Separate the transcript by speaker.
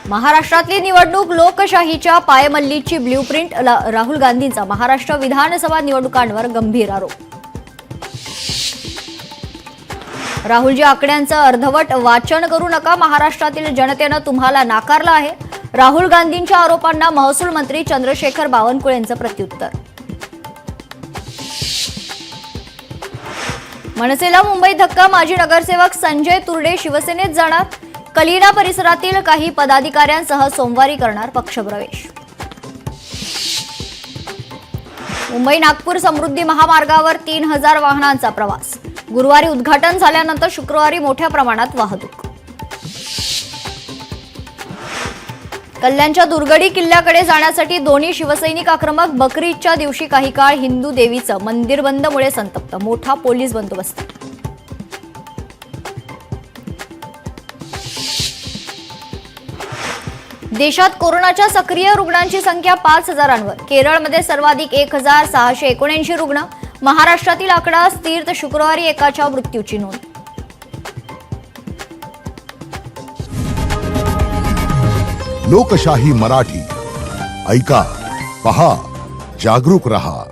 Speaker 1: महाराष्ट्रातली निवडणूक लोकशाहीच्या पायमल्लीची ब्ल्यूप्रिंट, राहुल गांधींचा महाराष्ट्र विधानसभा निवडणुकांवर गंभीर आरोप। राहुलजी आकड्यांचं अर्धवट वाचन करू नका, महाराष्ट्रातील जनतेनं तुम्हाला नाकारलं आहे। राहुल गांधींच्या आरोपांना महसूल मंत्री चंद्रशेखर बावनकुळेंचं प्रत्युत्तर। मनसेला मुंबईत धक्का, माजी नगरसेवक संजय तुर्डे शिवसेनेत जाणार। कलिना परिसरातील काही पदाधिकाऱ्यांसह सोमवारी करणार पक्षप्रवेश। मुंबई नागपूर समृद्धी महामार्गावर 3000 वाहनांचा प्रवास, गुरुवारी उद्घाटन झाल्यानंतर शुक्रवारी मोठ्या प्रमाणात वाहतूक। कल्याणच्या दुर्गडी किल्ल्याकडे जाण्यासाठी दोन्ही शिवसैनिक आक्रमक, बकरी ईदच्या दिवशी काही काळ हिंदू देवीचं मंदिर बंदमुळे संतप्त, मोठा पोलीस बंदोबस्त। देशात कोरोनाच्या सक्रिय रुग्णांची संख्या 5000वर, केरळमध्ये सर्वाधिक 1679 रुग्ण। महाराष्ट्रातील आकडा स्थिर, तर शुक्रवारी एकाच्या मृत्यूची नोंद।
Speaker 2: लोकशाही मराठी ऐका, पहा, जागरूक रहा।